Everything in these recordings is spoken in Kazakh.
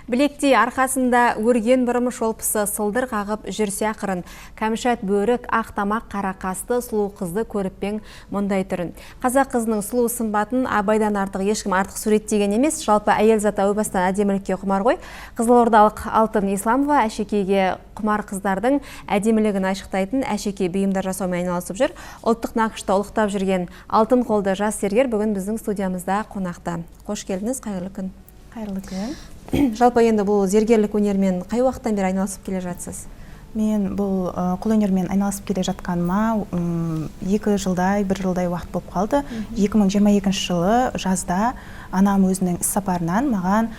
Білектей арқасында өрген бұрым шолпысы сылдыр қағып жүрсе ақырын. Кәмшат бөрік, ақ тамақ қарақасты сұлу қызды көріппен мұндай түрін. Қазақ қызының сұлу сымбатын абайдан артық ешкім артық суреттеген емес. Жалпы әйел заты әу бастан әдемілікке құмар ғой. Қызылордалық Алтын Исламова әшекейге құмар қыздардың әдемілігін айшықтайтын әшекей бұйымдар жасаумен айналысып жүр. Ұлттық нақышта ұлықтап жүрген алтын қолды жас зергер бүгін біздің студиямызда қонақта. Қош келдіңіз, қайырлы күн. Қайырлы күн. Жалпы енді бұл зергерлік өнермен қай уақыттан бері айналысып келе жатсыз? Мен бұл қолөнермен айналысып келе жатқаныма 1 жылдай уақыт болып қалды. 2022 жылы жазда анам өзінің іс сапарынан маған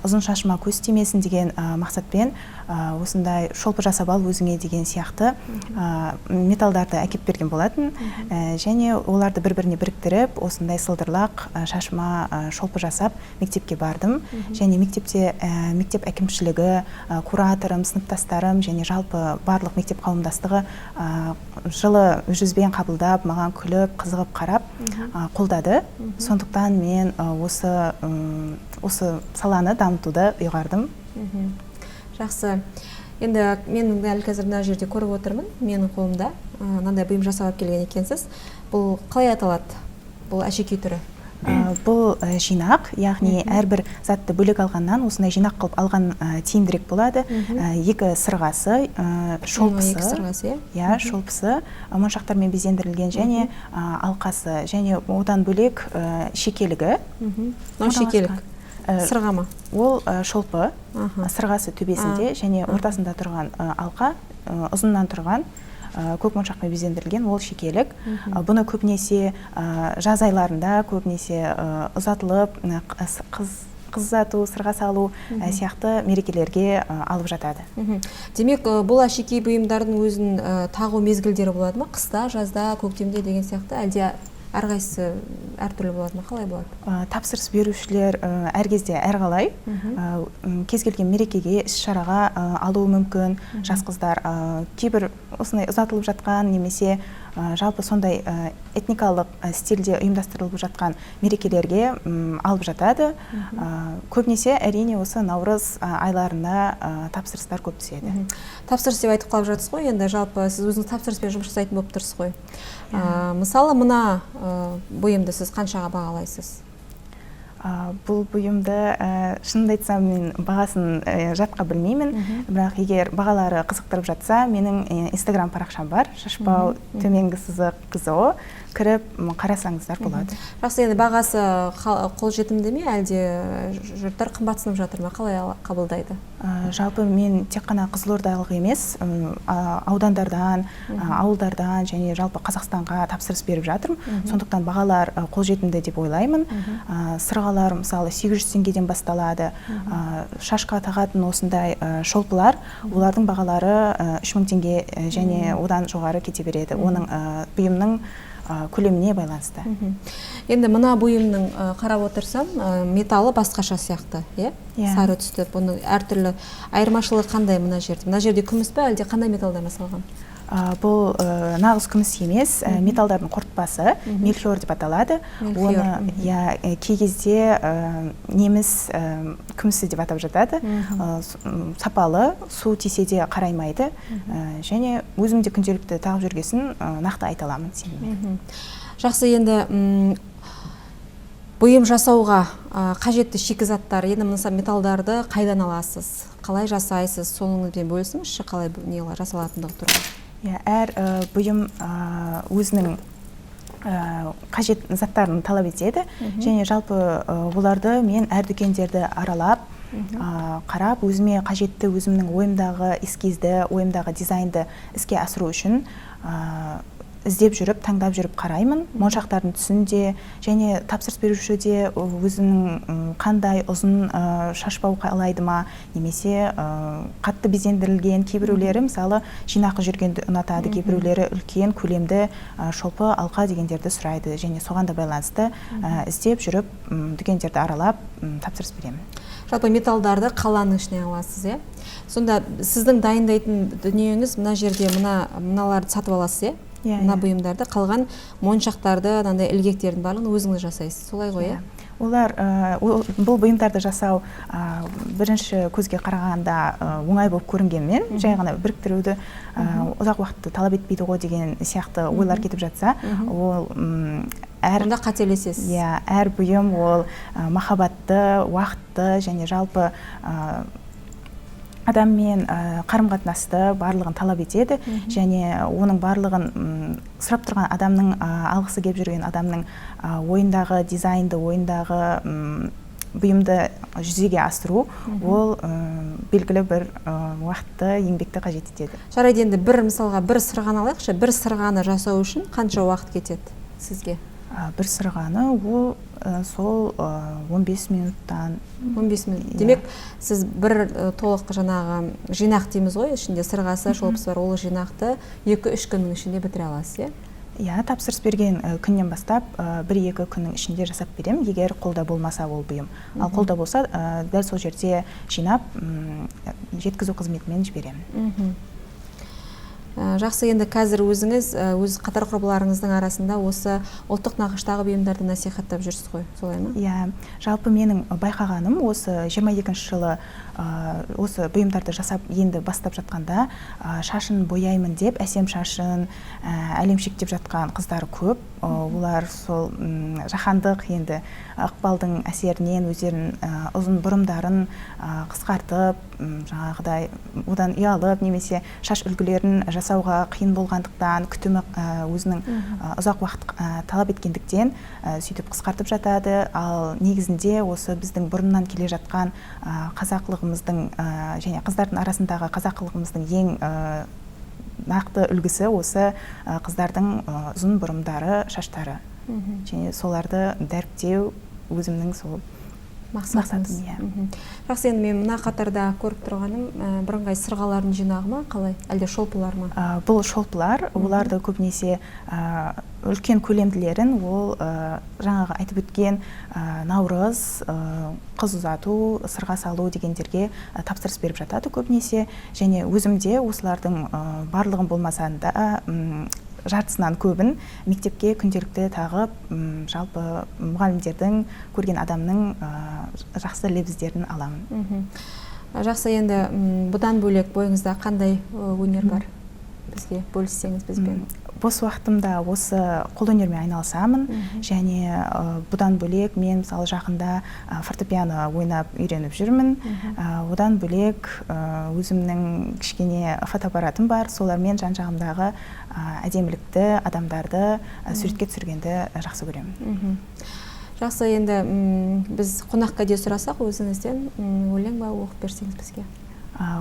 ұзын шашыма көз тимесін деген мақсатпен осындай шолпы жасап ал өзіңе деген сияқты металдарды әкеп берген болатын. Және оларды бір-біріне біріктіріп, осындай сылдырлақ шашыма шолпы жасап мектепке бардым. Және мектепте мектеп әкімшілігі, кураторым, сыныптастарым және жалпы барлық мектеп қауымдастығы жылы жүзбен қабылдап, маған күліп, қызығып қарап қолдады. Сондықтан мен осы саланы дамытуды ұйғардым. Жақсы. Енді мен дәл қазір мына жерде көріп отырмын. Менің қолымда мынандай бұйым жасап келген екенсіз. Бұл қалай аталады? Бұл әшекей түрі? Бұл жинақ, яғни әрбір затты бөлек алғаннан осындай жинақ қылып алған тиімдірек болады. 2 сырғасы, шолпысы, шолпысы, моншақтармен безендірілген және алқасы, және одан бөлек шекелігі. Шекелік сырға ма? Ол шолпы, сырғасы төбесінде және ортасында тұрған алқа, ұзыннан тұрған көк моншақпен безендірілген, ол шекелік. Бұны көбінесе жаз айларында, көбінесе ұзатылып, қыз ұзату, сырға салу сияқты мерекелерге алып жатады. Демек, бұл әшекей бұйымдардың өзін тағу мезгілдері болады ма? Қыста, жазда, көктемде деген сияқты, әлде әрқайсысы әртүрлі болады ма? Қалай болады? Тапсырыс берушілер әр кезде әрқалай. Кез келген мерекеге, іс-шараға алуы мүмкін. Жас қыздар кейбір осындай ұзатылып жатқан немесе жалпы сондай этникалық стильде ұйымдастырылып жатқан мерекелерге алып жатады. Көбінесе әрине осы наурыз айларында тапсырыстар көп түседі. Тапсырыс деп айтып қалып жатсыз ғой, енді жалпы сіз өзіңіз тапсырыспен жұмыс жасайтын болып тұрсыз ғой. Мысалы, мына бұйымды сіз қаншаға бағалайсыз? Бұл бұйымды шынымды айтсам мен бағасын жатқа білмеймін, бірақ егер бағалары қызықтырып жатса, менің Instagram парақшам бар, шашбау төменгі сызық КЗО, кіріп қарасаңыздар болады. Жақсы, енді бағасы қолжетімді ме, әлде жұрттар қымбатсынып жатыр ма? Қалай қабылдайды? Жалпы мен тек қана Қызылордалық емес, аудандардан, ауылдардан және жалпы Қазақстанға тапсырыс беріп жатырмын. Сондықтан бағалар қолжетімді деп ойлаймын. Сырғалар мысалы 800 теңгеден басталады. Шашқа тағатын осындай шолпылар, олардың бағалары 3000 теңге және одан жоғары кете береді. Оның бұйымның көлеміне байланысты. Енді мына бұйымның қарап отырсам, металы басқаша сияқты, сары түсті. Бұның әртүрлі айырмашылығы қандай мына жерде? Мына жерде күміс пе, әлде қандай металдан жасалған? Бұл нағыз күміс емес, металдардың қорытпасы, мельхиор деп аталады. Оны кей кезде неміс күмісі деп атап жатады. Сапалы, су тисе де қараймайды. Және өзім де күнделікті тағып жүргесін нақты айта аламын сеніммен. Жақсы, енді бұйым жасауға қажетті шикізаттар, енді металдарды қайдан аласыз? Қалай жасайсыз? Соңыңызбен бөлісіңізші, қалай жасалатындығы туралы? Әр бұйым өзінің қажет заттарын талап етеді, және жалпы оларды мен әр дүкендерді аралап, қарап, өзіме қажетті өзімнің ойымдағы эскизді, ойымдағы дизайнды іске асыру үшін іздеп жүріп, таңдап жүріп қараймын. Моншақтардың түсінде және тапсырыс беруші де өзінің қандай ұзын шашбау қалайды ма, немесе қатты безендірілген, кейбіреулері мысалы жинақы жүргенді ұнатады, кейбіреулері үлкен көлемді шолпы, алқа дегендерді сұрайды, және соған да байланысты іздеп жүріп, дүкендерді аралап тапсырыс беремін. Жалпы металдарды қаланың ішіне аласыз, Сонда сіздің дайындайтын дүниеңіз мына жерде мыналарды сатып аласыз, мына бұйымдарды, қалған моншақтарды, андай ілгектердің барлығын өзіңіз жасайсыз, солай ғой, иә? Олар бұл бұйымдарды жасау бірінші көзге қарағанда оңай болып көрінгенмен, жай ғана біріктіруді ұзақ уақытты талап етпейді ғой деген сияқты ойлар кетіп жатса, ол онда қателесесіз. Әр бұйым ол махаббатты, уақытты және жалпы адаммен қарым-қатынасты барлығын талап етеді, және оның барлығын сұрап тұрған адамның, алғысы келіп жүрген адамның ойындағы дизайнды, ойындағы бұйымды жүзеге асыру, ол белгілі бір уақытты, еңбекті қажет етеді. Жарайды, енді мысалға бір сырғаны алайықшы, бір сырғаны жасау үшін қанша уақыт кетеді сізге? Бір сырғаны ол сол 15 минуттан. 15 минут. Демек, сіз бір толық жаңағы жинақ дейміз ғой, ішінде сырғасы, шолпысы бар, ол жинақты 2-3 күннің ішінде бітіре аласыз, иә? Тапсырыс берген күннен бастап 1-2 күннің ішінде жасап берем, егер қолда болмаса ол бұйым. Ал қолда болса, дәл сол жерде жинап, жеткізу қызметімен жіберем. Жақсы, енді қазір өзіңіз, өз қатар құрбыларыңыздың арасында осы ұлттық нақыштағы бұйымдарды насихаттап жүрсіз ғой, солай ма? Жалпы менің байқағаным осы 22-ші жылы осы бұйымдарды жасап енді бастап жатқанда шашын бояймын деп, әсем шашын әлемшектеп жатқан қыздар көп. Олар сол жаһандық енді ықпалдың әсерінен өздерін ұзын бұрымдарын қысқартып, жаңағыдай одан ұялып, немесе шаш үлгілерін жасауға қиын болғандықтан, күтімі өзінің ұзақ уақыт талап еткендіктен сөйтіп қысқартып жатады. Ал негізінде осы біздің бұрыннан келе жатқан қазақылығымыздың және қыздардың арасындағы қазақылығымыздың ең нақты үлгісі осы қыздардың ұзын бұрымдары, шаштары. Және соларды дәріптеу өзімнің сол мақсатым. Жақсы, енді мен мына қатарда көріп тұрғаным бірыңғай сырғалардың жинағы ма, қалай? Әлде шолпылар ма? Бұл шолпылар, оларды көбінесе үлкен көлемділерін, ол жаңағы айтып өткен наурыз, қыз ұзату, сырға салу дегендерге тапсырыс беріп жатады көбінесе. Және өзімде осылардың барлығын болмасанда жартысынан көбін мектепке күнделікті тағып, жалпы мұғалімдердің, көрген адамның жақсы лебіздерін аламын. Жақсы, енді бұдан бөлек бойыңызда қандай өнер бар? Бізге бөліссеңіз бізбен. Бос уақытымда осы қолөнермен айналысамын, және бұдан бөлек мен мысалы жақында фортепиано ойнап үйреніп жүрмін. Одан бөлек өзімнің кішкене фотоаппаратым бар, солармен жан-жағымдағы әдемілікті, адамдарды суретке түсіргенді жақсы көремін. Жақсы, енді біз қонаққа де сұрасақ өзіңізден өлең ба оқып берсеңіз бізге?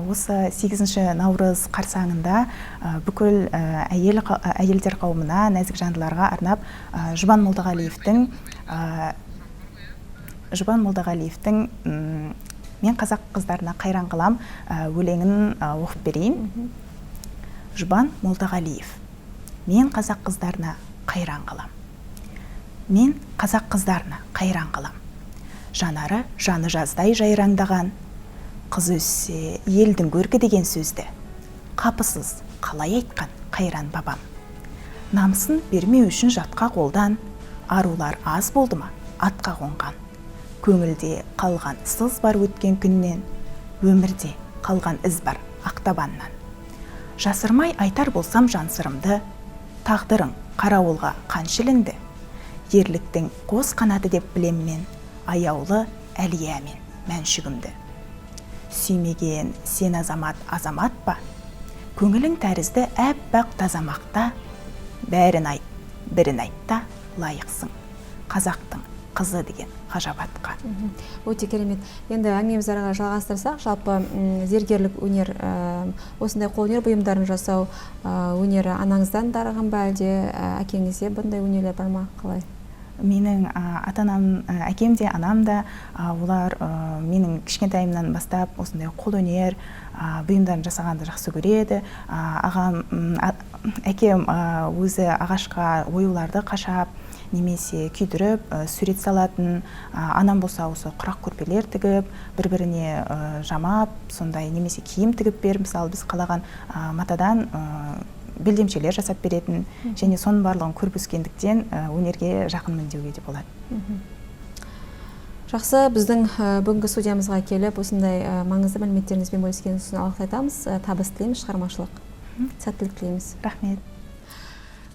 Осы 8-ші наурыз қарсаңында бүкіл әйелдер қауымына, нәзік жандыларға арнап Жұбан Молдағалиевтің «Мен қазақ қыздарына қайран қалам» өлеңін оқып берейін. Жұбан Молдағалиев: «Мен қазақ қыздарына қайран қалам. Мен қазақ қыздарына қайран қалам. Жанары жаны жаздай жайраңдаған. Қыз өссе елдің көркі деген сөзді қапысыз қалай айтқан қайран бабам. Намысын бермеу үшін жатқа қолдан, арулар аз болды ма атқа қонған. Көңілде қалған сыз бар өткен күннен, өмірде қалған із бар ақтабаннан. Жасырмай айтар болсам жан сырымды, тағдырың қарауылға қаншілінді. Ерліктің қос қанаты деп білем мен, аяулы әлиямен мәншүгімді. Сүймеген сен азамат ба? Көңілің тәрізді әппақ тазамақта. Бәрін айт, бірін айтта лайықсың. Қазақтың қызы деген ғажабатқа. Өте керемет. Енді әңгімемізді ары қарай жалғастырсақ, жалпы зергерлік өнер, осындай қолөнер бұйымдарын жасау өнері анаңыздан дарыған ба, әлде әкеңізде бұндай өнерлер бар ма, қалай? Менің ата-анам, әкем де, анам да, олар менің кішкентайымнан бастап осындай қолөнер бұйымдарын жасағанды жақсы көреді. Әкем өзі ағашқа оюларды қашап, немесе күйдіріп, сурет салатын. Анам болса осы құрақ көрпелер тігіп, бір-біріне жамап, сондай немесе киім тігіп беріп, мысалы біз қалаған матадан белдемшелер жасап беретін, және соның барлығын көріп өскендіктен өнерге жақынмын деуге де болады. Жақсы, біздің бүгінгі студиямызға келіп, осындай маңызды мәліметтеріңізбен бөліскеніңіз үшін алғыс айтамыз. Табыс тілейміз, шығармашылық. Сәттілік тілейміз. Рахмет.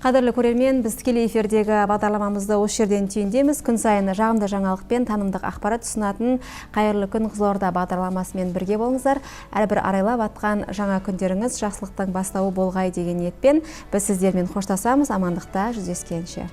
Қадірлі көрермен, біз тікелей эфирдегі бағдарламамызды осы жерден түйіндеміз. Күн сайын жағымды жаңалық пен танымдық ақпарат ұсынатын Қайырлы күн Қызылорда бағдарламасымен бірге болыңыздар. Әрбір арайлап атқан жаңа күндеріңіз жақсылықтың бастауы болғай деген ниетпен біз сіздермен қоштасамыз. Амандықта жүздескенше.